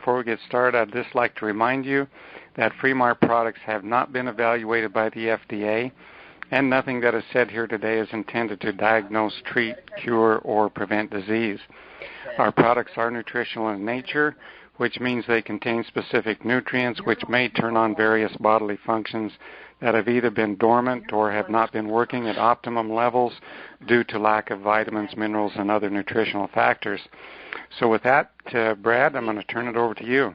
before we get started, I'd just like to remind you that Fremar products have not been evaluated by the FDA, and nothing that is said here today is intended to diagnose, treat, cure, or prevent disease. Our products are nutritional in nature, which means they contain specific nutrients which may turn on various bodily functions that have either been dormant or have not been working at optimum levels due to lack of vitamins, minerals, and other nutritional factors. So with that, Brad, I'm going to turn it over to you.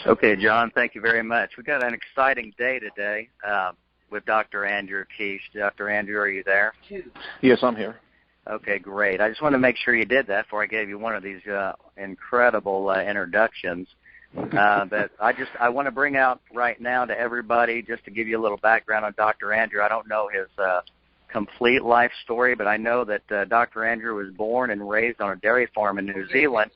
Okay, John, thank you very much. We've got an exciting day today with Dr. Andrew Keish. Dr. Andrew, are you there? Yes, I'm here. Okay, great. I just want to make sure you did that before I gave you one of these incredible introductions. That I want to bring out right now to everybody, just to give you a little background on Dr. Andrew. I don't know his complete life story, but I know that Dr. Andrew was born and raised on a dairy farm in New Zealand.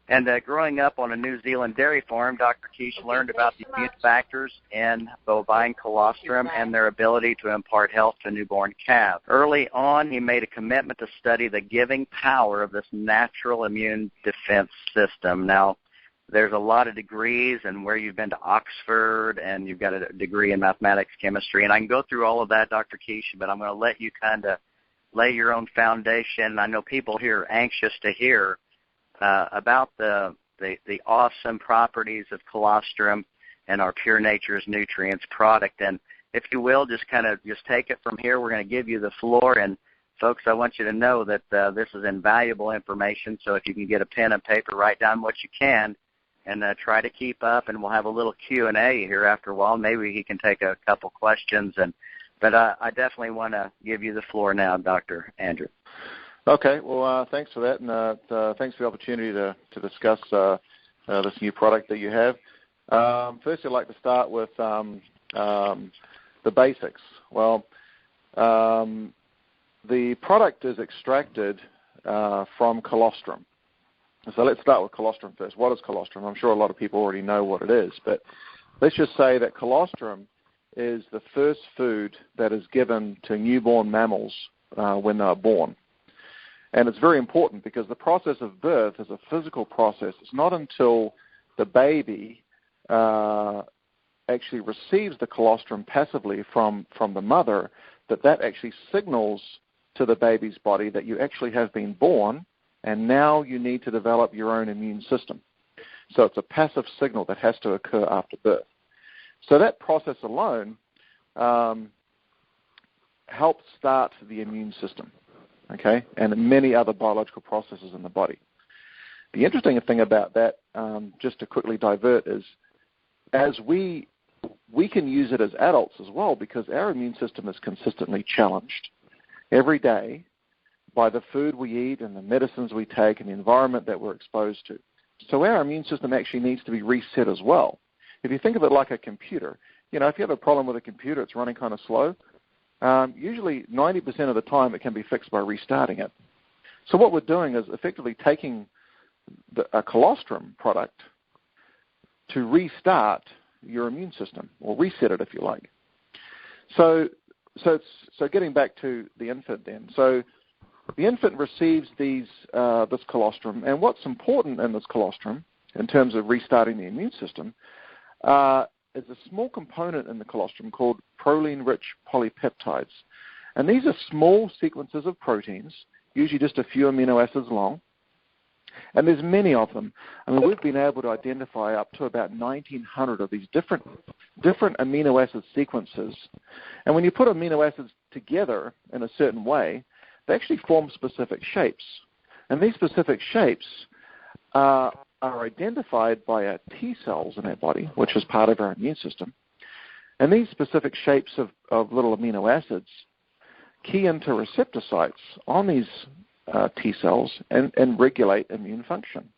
And growing up on a New Zealand dairy farm, Dr. Keish learned about the immune factors in bovine colostrum and their ability to impart health to newborn calves. Early on, he made a commitment to study the giving power of this natural immune defense system. Now, there's a lot of degrees, and where you've been to Oxford, and you've got a degree in mathematics, chemistry, and I can go through all of that, Dr. Keish, but I'm going to let you kind of lay your own foundation. I know people here are anxious to hear about the awesome properties of colostrum and our Pure Nature's Nutrients product. And if you will, just take it from here. We're going to give you the floor. And, folks, I want you to know that this is invaluable information. So if you can get a pen and paper, write down what you can, and try to keep up. And we'll have a little Q&A here after a while. Maybe he can take a couple questions. But I definitely want to give you the floor now, Dr. Andrew. Okay, well, thanks for that, and thanks for the opportunity to discuss this new product that you have. First, I'd like to start with the basics. Well, the product is extracted from colostrum. So let's start with colostrum first. What is colostrum? I'm sure a lot of people already know what it is, but let's just say that colostrum is the first food that is given to newborn mammals when they are born. And it's very important because the process of birth is a physical process. It's not until the baby actually receives the colostrum passively from the mother that actually signals to the baby's body that you actually have been born, and now you need to develop your own immune system. So it's a passive signal that has to occur after birth. So that process alone helps start the immune system. Okay, and many other biological processes in the body. The interesting thing about that, just to quickly divert, is as we can use it as adults as well, because our immune system is consistently challenged every day by the food we eat and the medicines we take and the environment that we're exposed to. So our immune system actually needs to be reset as well. If you think of it like a computer, if you have a problem with a computer, it's running kind of slow. Usually 90% of the time it can be fixed by restarting it. So what we're doing is effectively taking a colostrum product to restart your immune system, or reset it if you like. So getting back to the infant then. So the infant receives this colostrum, and what's important in this colostrum in terms of restarting the immune system is a small component in the colostrum called proline-rich polypeptides. And these are small sequences of proteins, usually just a few amino acids long. And there's many of them. I mean, we've been able to identify up to about 1,900 of these different amino acid sequences. And when you put amino acids together in a certain way, they actually form specific shapes. And these specific shapes are identified by our T cells in our body, which is part of our immune system. And these specific shapes of little amino acids key into receptor sites on these T cells and regulate immune function.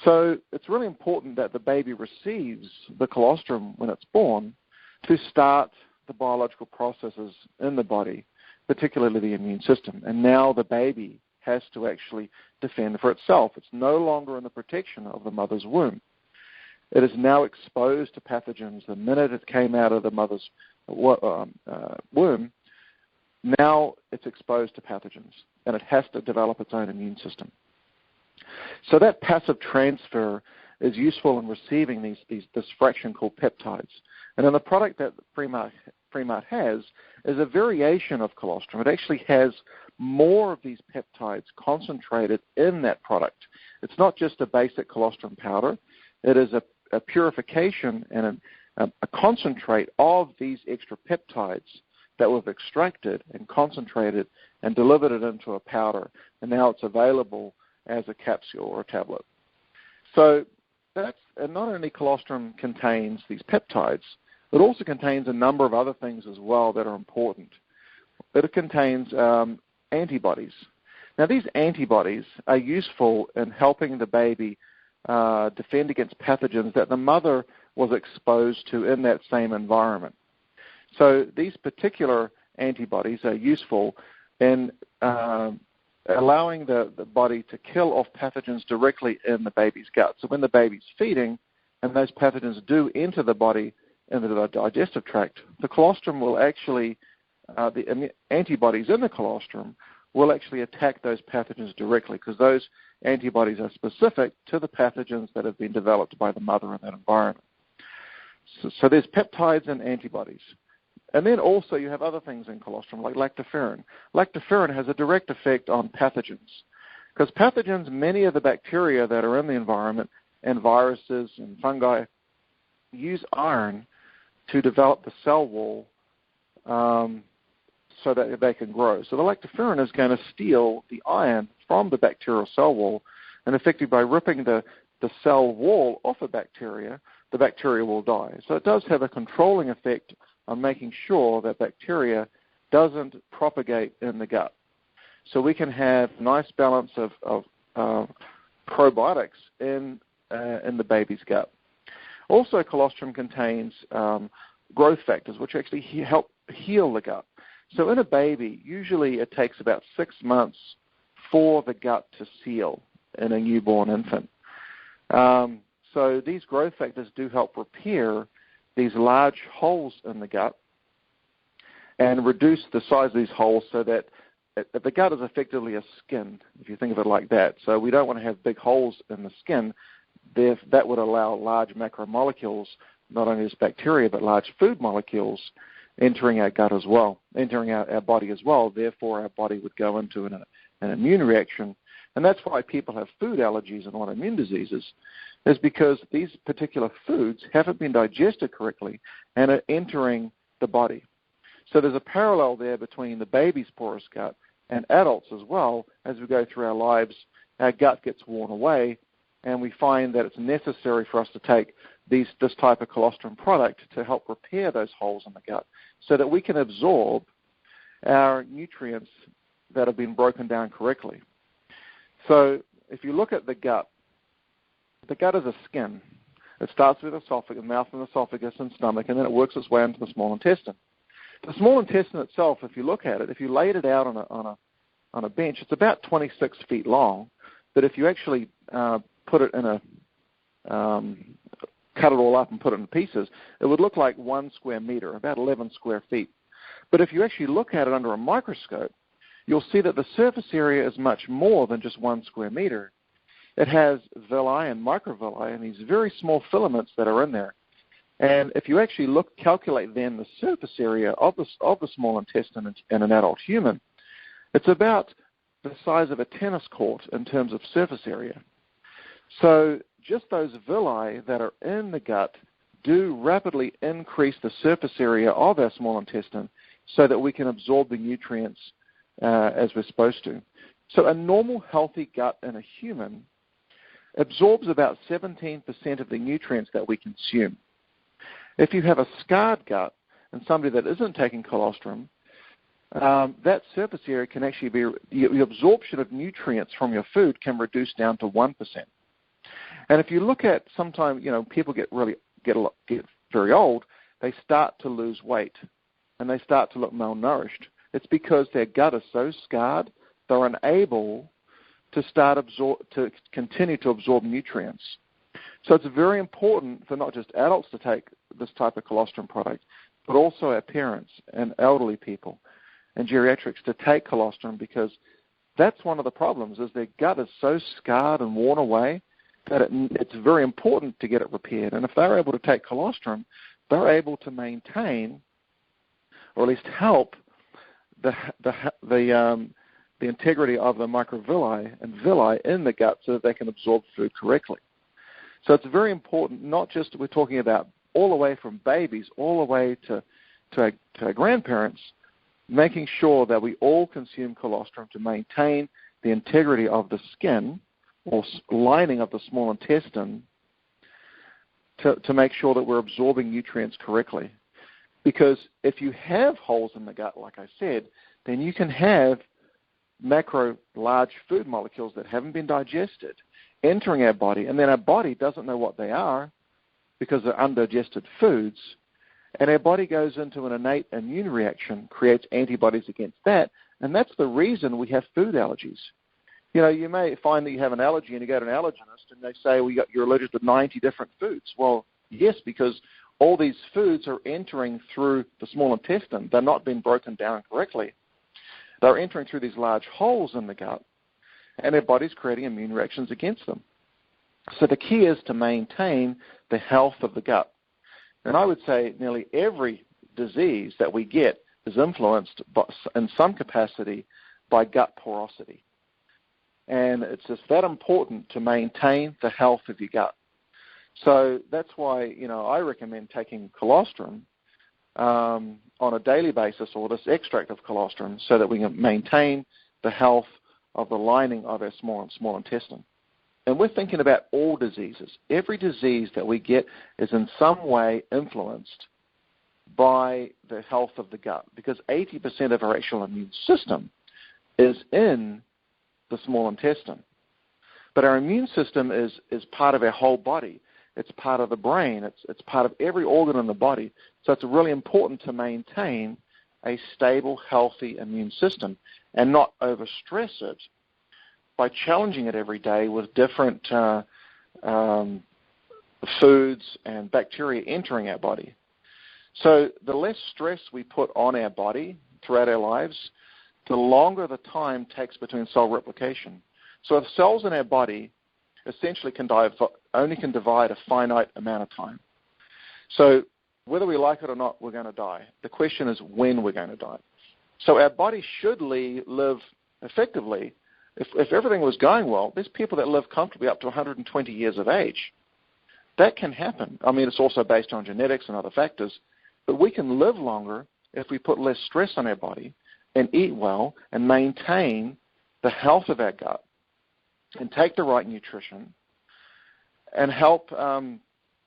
So it's really important that the baby receives the colostrum when it's born to start the biological processes in the body, particularly the immune system. And now the baby has to actually defend for itself. It's no longer in the protection of the mother's womb. It is now exposed to pathogens the minute it came out of the mother's womb. Now it's exposed to pathogens, and it has to develop its own immune system. So that passive transfer is useful in receiving this fraction called peptides. And then the product that Fremart has is a variation of colostrum. It actually has more of these peptides concentrated in that product. It's not just a basic colostrum powder. It is a purification and a concentrate of these extra peptides that we've extracted and concentrated and delivered it into a powder. And now it's available as a capsule or a tablet. So and not only colostrum contains these peptides, it also contains a number of other things as well that are important. It contains antibodies. Now, these antibodies are useful in helping the baby defend against pathogens that the mother was exposed to in that same environment. So these particular antibodies are useful in allowing the body to kill off pathogens directly in the baby's gut. So when the baby's feeding and those pathogens do enter the body, into the digestive tract, the colostrum will actually, the antibodies in the colostrum will actually attack those pathogens directly, because those antibodies are specific to the pathogens that have been developed by the mother in that environment. So there's peptides and antibodies. And then also you have other things in colostrum like lactoferrin. Lactoferrin has a direct effect on pathogens, because pathogens, many of the bacteria that are in the environment and viruses and fungi use iron to develop the cell wall so that they can grow. So the lactoferrin is going to steal the iron from the bacterial cell wall, and effectively by ripping the cell wall off a bacteria, the bacteria will die. So it does have a controlling effect on making sure that bacteria doesn't propagate in the gut. So we can have a nice balance of probiotics in the baby's gut. Also, colostrum contains growth factors, which actually help heal the gut. So in a baby, usually it takes about 6 months for the gut to seal in a newborn infant. So these growth factors do help repair these large holes in the gut and reduce the size of these holes so that the gut is effectively a skin, if you think of it like that. So we don't want to have big holes in the skin. That would allow large macromolecules, not only as bacteria, but large food molecules entering our gut as well, entering our body as well. Therefore, our body would go into an immune reaction. And that's why people have food allergies and autoimmune diseases, is because these particular foods haven't been digested correctly and are entering the body. So there's a parallel there between the baby's porous gut and adults as well. As we go through our lives, our gut gets worn away, and we find that it's necessary for us to take this type of colostrum product to help repair those holes in the gut so that we can absorb our nutrients that have been broken down correctly. So if you look at the gut is a skin. It starts with esophagus, mouth and esophagus and stomach, and then it works its way into the small intestine. The small intestine itself, if you look at it, if you laid it out on a bench, it's about 26 feet long. But if you actually put it in cut it all up and put it in pieces, it would look like 1 square meter, about 11 square feet. But if you actually look at it under a microscope, you'll see that the surface area is much more than just 1 square meter. It has villi and microvilli and these very small filaments that are in there. And if you actually calculate then the surface area of the small intestine in an adult human, it's about the size of a tennis court in terms of surface area. So just those villi that are in the gut do rapidly increase the surface area of our small intestine so that we can absorb the nutrients as we're supposed to. So a normal healthy gut in a human absorbs about 17% of the nutrients that we consume. If you have a scarred gut and somebody that isn't taking colostrum, that surface area can actually be, the absorption of nutrients from your food can reduce down to 1%. And if you look at sometimes, people get very old, they start to lose weight and they start to look malnourished. It's because their gut is so scarred, they're unable to continue to absorb nutrients. So it's very important for not just adults to take this type of colostrum product, but also our parents and elderly people and geriatrics to take colostrum, because that's one of the problems, is their gut is so scarred and worn away that it's very important to get it repaired. And if they're able to take colostrum, they're able to maintain, or at least help, the integrity of the microvilli and villi in the gut so that they can absorb food correctly. So it's very important, not just we're talking about all the way from babies all the way to our grandparents, making sure that we all consume colostrum to maintain the integrity of the skin or lining of the small intestine to make sure that we're absorbing nutrients correctly. Because if you have holes in the gut, like I said, then you can have macro large food molecules that haven't been digested entering our body, and then our body doesn't know what they are because they're undigested foods, and our body goes into an innate immune reaction, creates antibodies against that, and that's the reason we have food allergies. You know, you may find that you have an allergy and you go to an allergist and they say, well, you're allergic to 90 different foods. Well, yes, because all these foods are entering through the small intestine. They're not being broken down correctly. They're entering through these large holes in the gut, and our body's creating immune reactions against them. So the key is to maintain the health of the gut. And I would say nearly every disease that we get is influenced in some capacity by gut porosity. And it's just that important to maintain the health of your gut. So that's why, you know, I recommend taking colostrum on a daily basis, or this extract of colostrum, so that we can maintain the health of the lining of our small intestine. And we're thinking about all diseases. Every disease that we get is in some way influenced by the health of the gut, because 80% of our actual immune system is in the small intestine. But our immune system is part of our whole body. It's part of the brain. It's part of every organ in the body. So it's really important to maintain a stable, healthy immune system and not overstress it by challenging it every day with different foods and bacteria entering our body. So the less stress we put on our body throughout our lives, the longer the time takes between cell replication. So if cells in our body essentially only can divide a finite amount of time. So whether we like it or not, we're going to die. The question is when we're going to die. So our body should live effectively. If everything was going well, there's people that live comfortably up to 120 years of age. That can happen. I mean, it's also based on genetics and other factors, but we can live longer if we put less stress on our body and eat well and maintain the health of our gut and take the right nutrition and help.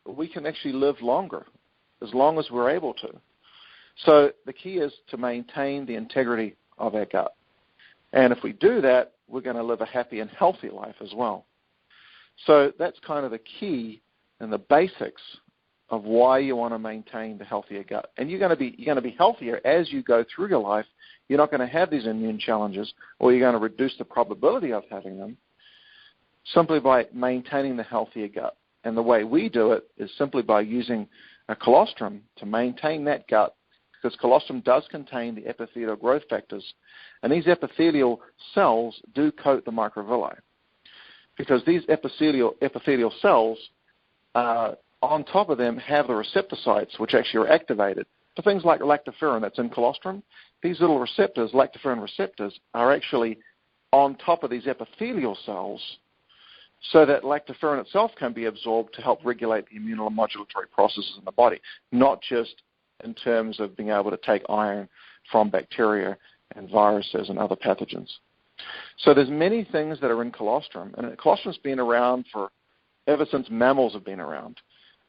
We can actually live longer as long as we're able to. So the key is to maintain the integrity of our gut. And if we do that, we're going to live a happy and healthy life as well. So that's kind of the key and the basics of why you want to maintain the healthier gut. And you're going to be healthier as you go through your life. You're not going to have these immune challenges, or you're going to reduce the probability of having them simply by maintaining the healthier gut. And the way we do it is simply by using a colostrum to maintain that gut, because colostrum does contain the epithelial growth factors, and these epithelial cells do coat the microvilli. Because these epithelial cells, on top of them, have the receptor sites, which actually are activated for things like lactoferrin that's in colostrum. These little receptors, lactoferrin receptors, are actually on top of these epithelial cells, so that lactoferrin itself can be absorbed to help regulate the immunomodulatory processes in the body, not just in terms of being able to take iron from bacteria and viruses and other pathogens. So there's many things that are in colostrum, and colostrum's been around ever since mammals have been around.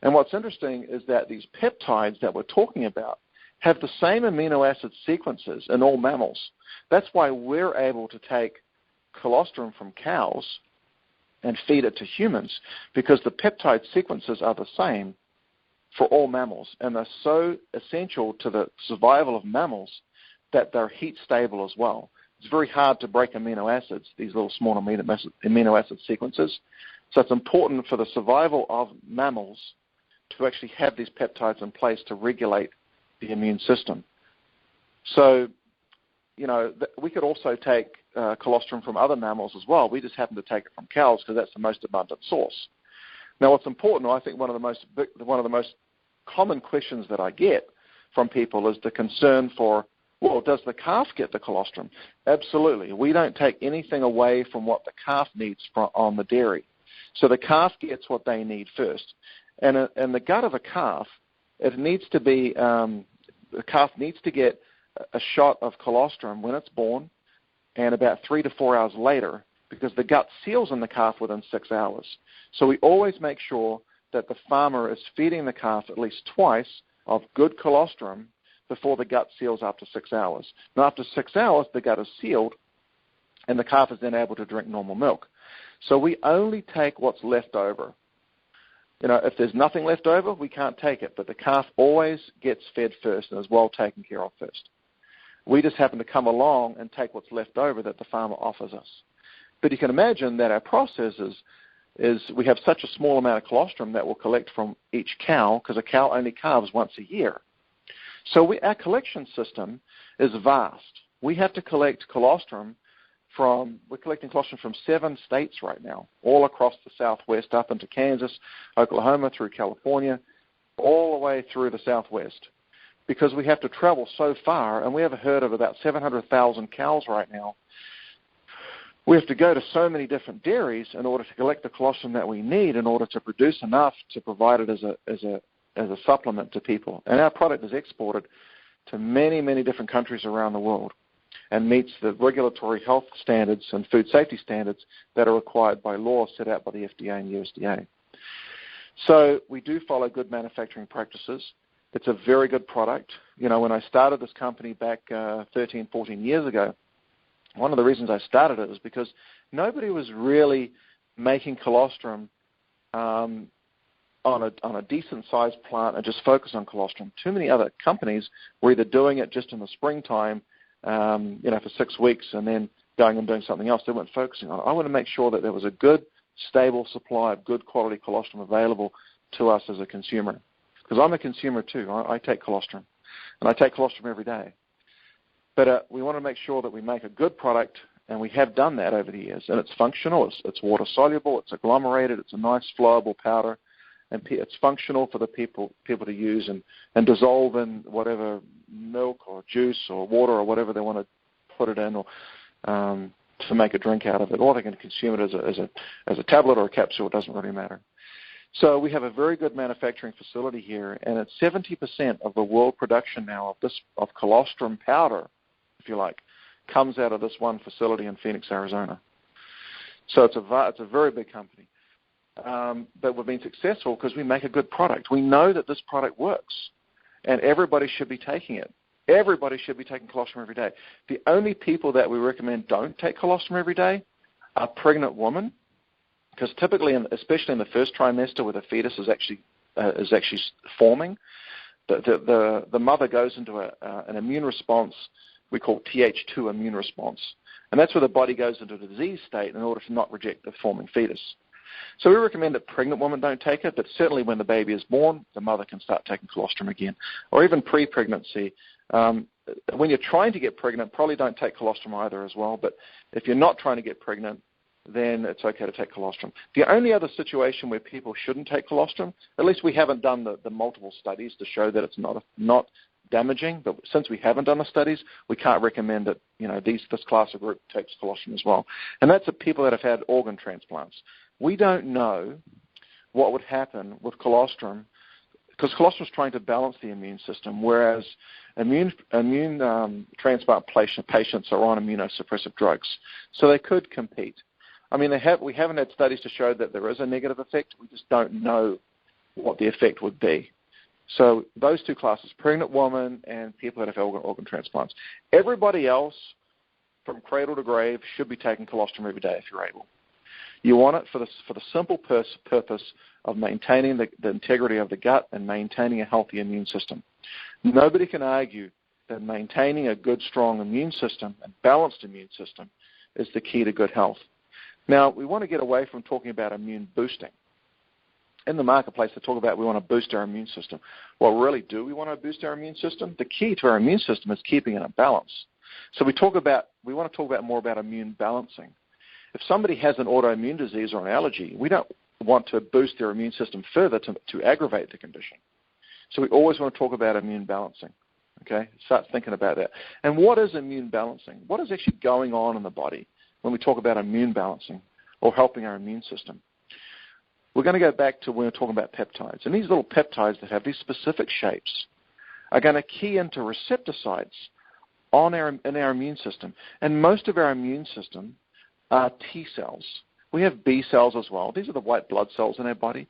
And what's interesting is that these peptides that we're talking about have the same amino acid sequences in all mammals. That's why we're able to take colostrum from cows and feed it to humans, because the peptide sequences are the same for all mammals, and they're so essential to the survival of mammals that they're heat stable as well. It's very hard to break amino acids, these little small amino acid sequences. So it's important for the survival of mammals to actually have these peptides in place to regulate the immune system. So, you know, we could also take colostrum from other mammals as well. We just happen to take it from cows because that's the most abundant source. Now, what's important, I think one of the most common questions that I get from people is the concern for, well, does the calf get the colostrum? Absolutely. We don't take anything away from what the calf needs on the dairy. So the calf gets what they need first. And in the gut of a calf, it needs to be, the calf needs to get a shot of colostrum when it's born and about 3 to 4 hours later, because the gut seals in the calf within 6 hours. So we always make sure that the farmer is feeding the calf at least twice of good colostrum before the gut seals after 6 hours. Now, after 6 hours, the gut is sealed, and the calf is then able to drink normal milk. So we only take what's left over. If there's nothing left over, we can't take it, but the calf always gets fed first and is well taken care of first. We just happen to come along and take what's left over that the farmer offers us. But you can imagine that our process is we have such a small amount of colostrum that we'll collect from each cow, because a cow only calves once a year. So our collection system is vast. We have to collect colostrum we're collecting colostrum from 7 states right now, all across the Southwest, up into Kansas, Oklahoma, through California, all the way through the Southwest, because we have to travel so far, and we have a herd of about 700,000 cows right now. We have to go to so many different dairies in order to collect the colostrum that we need in order to produce enough to provide it as a supplement to people. And our product is exported to many, many different countries around the world and meets the regulatory health standards and food safety standards that are required by law set out by the FDA and USDA. So we do follow good manufacturing practices. It's a very good product. When I started this company back 13, 14 years ago, one of the reasons I started it was because nobody was really making colostrum on a decent-sized plant and just focus on colostrum. Too many other companies were either doing it just in the springtime, for 6 weeks, and then going and doing something else. They weren't focusing on it. I want to make sure that there was a good, stable supply of good quality colostrum available to us as a consumer, because I'm a consumer too. I take colostrum, and I take colostrum every day. But we want to make sure that we make a good product, and we have done that over the years. And it's functional. It's water-soluble. It's agglomerated. It's a nice, flowable powder. And it's functional for the people to use and dissolve in whatever milk or juice or water or whatever they want to put it in, or to make a drink out of it. Or they can consume it as a tablet or a capsule. It doesn't really matter. So we have a very good manufacturing facility here, and it's 70% of the world production now of colostrum powder, if you like, comes out of this one facility in Phoenix, Arizona. So it's a very big company. But we've been successful because we make a good product. We know that this product works, and everybody should be taking it. Everybody should be taking colostrum every day. The only people that we recommend don't take colostrum every day are pregnant women, because typically, especially in the first trimester where the fetus is actually forming, the mother goes into an immune response we call Th2 immune response. And that's where the body goes into a disease state in order to not reject the forming fetus. So we recommend that pregnant women don't take it, but certainly when the baby is born, the mother can start taking colostrum again, or even pre-pregnancy. When you're trying to get pregnant, probably don't take colostrum either as well, but if you're not trying to get pregnant, then it's okay to take colostrum. The only other situation where people shouldn't take colostrum, at least we haven't done the multiple studies to show that it's not damaging, but since we haven't done the studies, we can't recommend that this class of group takes colostrum as well. And that's the people that have had organ transplants. We don't know what would happen with colostrum, because colostrum is trying to balance the immune system, whereas immune transplant patients are on immunosuppressive drugs, so they could compete. I mean, we haven't had studies to show that there is a negative effect. We just don't know what the effect would be. So those two classes, pregnant women and people that have organ transplants. Everybody else, from cradle to grave, should be taking colostrum every day if you're able. You want it for the simple purpose of maintaining the integrity of the gut and maintaining a healthy immune system. Nobody can argue that maintaining a good, strong immune system and balanced immune system is the key to good health. Now, we want to get away from talking about immune boosting. In the marketplace, they talk about we want to boost our immune system. Well, really, do we want to boost our immune system? The key to our immune system is keeping it in balance. So we want to talk about more about immune balancing. If somebody has an autoimmune disease or an allergy, we don't want to boost their immune system further to aggravate the condition. So we always want to talk about immune balancing. Okay, start thinking about that. And what is immune balancing? What is actually going on in the body when we talk about immune balancing or helping our immune system? We're going to go back to when we're talking about peptides. And these little peptides that have these specific shapes are going to key into receptor sites in our immune system. And most of our immune system are T cells. We have B cells as well. These are the white blood cells in our body.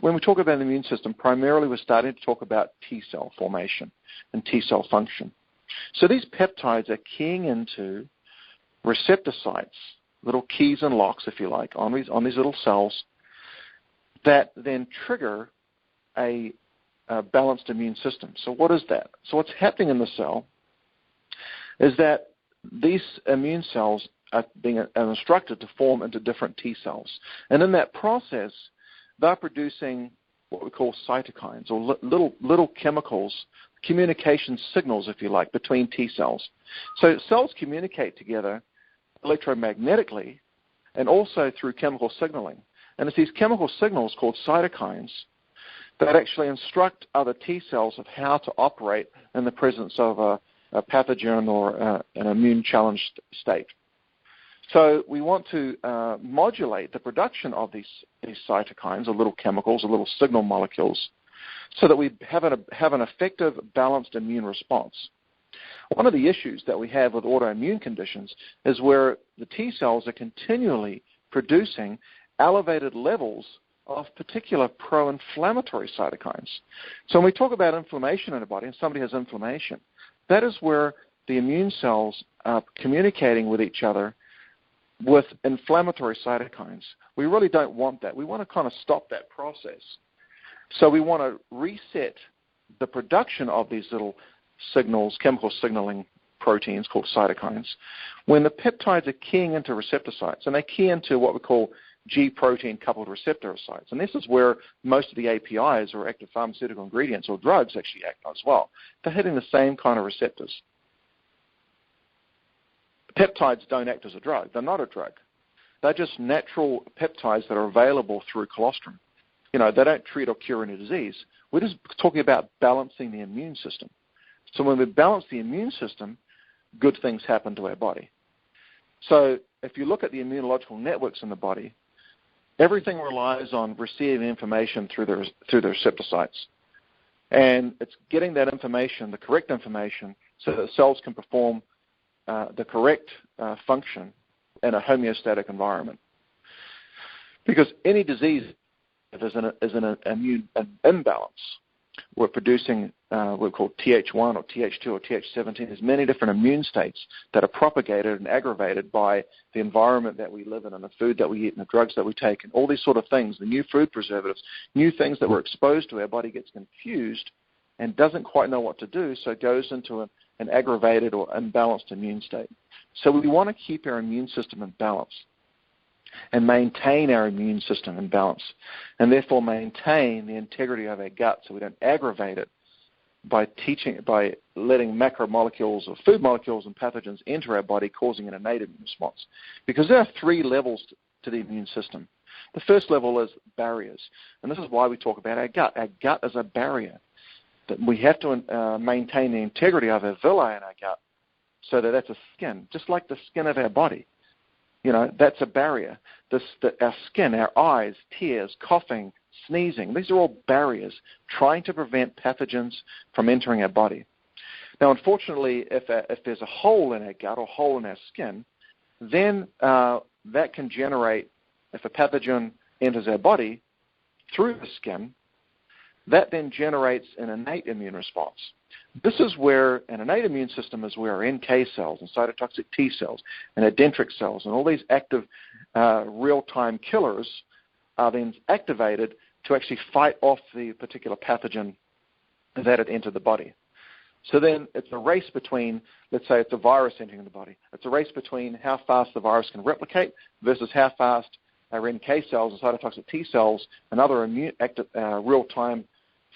When we talk about the immune system, primarily we're starting to talk about T cell formation and T cell function. So these peptides are keying into receptor sites, little keys and locks, if you like, on these little cells that then trigger a balanced immune system. So what is that? So what's happening in the cell is that these immune cells are being instructed to form into different T cells. And in that process, they're producing what we call cytokines, or little chemicals, communication signals, if you like, between T cells. So cells communicate together electromagnetically and also through chemical signaling. And it's these chemical signals called cytokines that actually instruct other T cells of how to operate in the presence of a pathogen or an immune-challenged state. So we want to modulate the production of these cytokines, or little chemicals, or little signal molecules, so that we have an effective, balanced immune response. One of the issues that we have with autoimmune conditions is where the T cells are continually producing elevated levels of particular pro-inflammatory cytokines. So when we talk about inflammation in the body, and somebody has inflammation, that is where the immune cells are communicating with each other with inflammatory cytokines. We really don't want that. We want to kind of stop that process. So we want to reset the production of these little signals, chemical signaling proteins called cytokines, when the peptides are keying into receptor sites, and they key into what we call G protein coupled receptor sites. And this is where most of the APIs, or active pharmaceutical ingredients, or drugs actually act as well. They're hitting the same kind of receptors. Peptides don't act as a drug. They're not a drug. They're just natural peptides that are available through colostrum. They don't treat or cure any disease. We're just talking about balancing the immune system. So when we balance the immune system, good things happen to our body. So if you look at the immunological networks in the body, everything relies on receiving information through the receptor sites. And it's getting that information, the correct information, so that cells can perform the correct function in a homeostatic environment. Because any disease is an immune imbalance. We're producing what we call Th1 or Th2 or Th17. There's many different immune states that are propagated and aggravated by the environment that we live in and the food that we eat and the drugs that we take and all these sort of things, the new food preservatives, new things that we're exposed to. Our body gets confused and doesn't quite know what to do, so it goes into an aggravated or imbalanced immune state. So we want to keep our immune system in balance and maintain our immune system in balance, and therefore maintain the integrity of our gut so we don't aggravate it by letting macromolecules or food molecules and pathogens enter our body, causing an innate immune response. Because there are three levels to the immune system. The first level is barriers, and this is why we talk about our gut. Our gut is a barrier. That we have to maintain the integrity of our villi in our gut, so that's a skin, just like the skin of our body. That's a barrier. Our skin, our eyes, tears, coughing, sneezing, these are all barriers trying to prevent pathogens from entering our body. Now, unfortunately, if there's a hole in our gut or hole in our skin, then that can generate, if a pathogen enters our body through the skin, that then generates an innate immune response. This is where an innate immune system is where our NK cells and cytotoxic T cells and our dendritic cells and all these active real-time killers are then activated to actually fight off the particular pathogen that had entered the body. So then it's a race between, let's say it's a virus entering the body. It's a race between how fast the virus can replicate versus how fast our NK cells and cytotoxic T cells and other real-time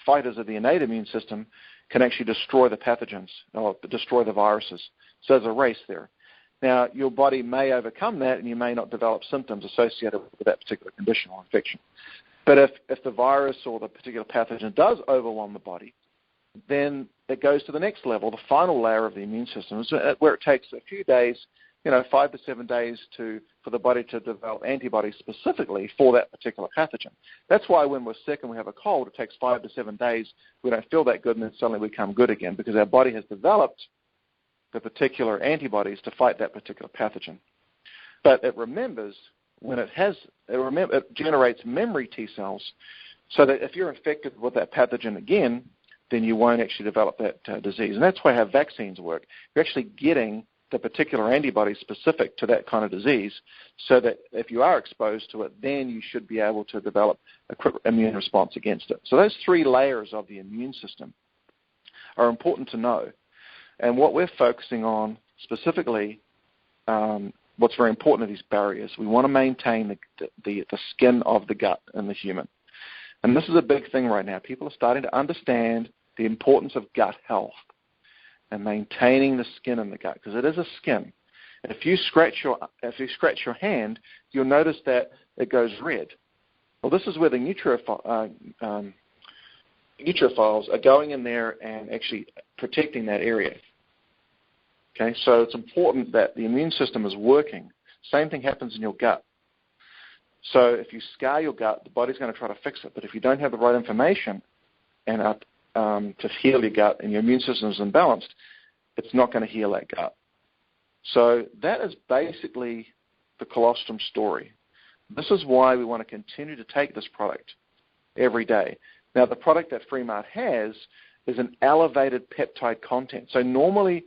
fighters of the innate immune system can actually destroy the pathogens or destroy the viruses. So there's a race there. Now, your body may overcome that, and you may not develop symptoms associated with that particular condition or infection. But if the virus or the particular pathogen does overwhelm the body, then it goes to the next level, the final layer of the immune system, where it takes a few days, 5 to 7 days for the body to develop antibodies specifically for that particular pathogen. That's why when we're sick and we have a cold, it takes 5 to 7 days. We don't feel that good, and then suddenly we become good again because our body has developed the particular antibodies to fight that particular pathogen. But it remembers when it generates memory T cells, so that if you're infected with that pathogen again, then you won't actually develop that disease. And that's why how vaccines work. You're actually getting the particular antibody specific to that kind of disease, so that if you are exposed to it, then you should be able to develop a quick immune response against it. So those 3 layers of the immune system are important to know. And what we're focusing on specifically, what's very important are these barriers. We want to maintain the skin of the gut in the human. And this is a big thing right now. People are starting to understand the importance of gut health and maintaining the skin in the gut, because it is a skin. If you scratch your hand, you'll notice that it goes red. Well, this is where the neutrophils are going in there and actually protecting that area. Okay, so it's important that the immune system is working. Same thing happens in your gut. So if you scar your gut, the body's going to try to fix it. But if you don't have the right information and to heal your gut and your immune system is imbalanced, it's not going to heal that gut. So that is basically the colostrum story. This is why we want to continue to take this product every day. Now, the product that Freemart has is an elevated peptide content. So normally,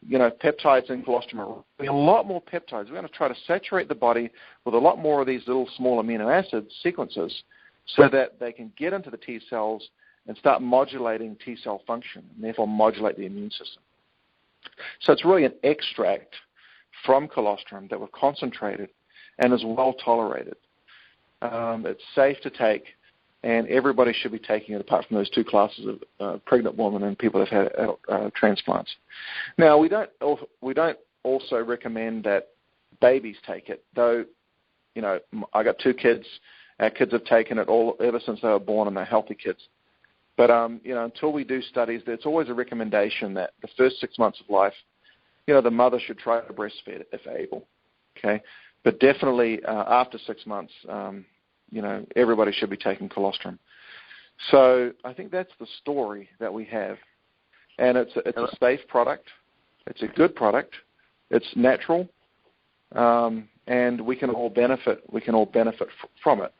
peptides in colostrum are a lot more peptides. We're going to try to saturate the body with a lot more of these little small amino acid sequences so that they can get into the T cells and start modulating T cell function, and therefore modulate the immune system. So it's really an extract from colostrum that we've concentrated and is well tolerated. It's safe to take, and everybody should be taking it apart from those 2 classes of pregnant women and people that have had transplants. Now, we don't also recommend that babies take it, though, I got 2 kids. Our kids have taken it ever since they were born, and they're healthy kids. But, until we do studies, there's always a recommendation that the first 6 months of life, the mother should try to breastfeed if able, okay? But definitely after 6 months, everybody should be taking colostrum. So I think that's the story that we have. And it's a safe product. It's a good product. It's natural. And we can all benefit from it.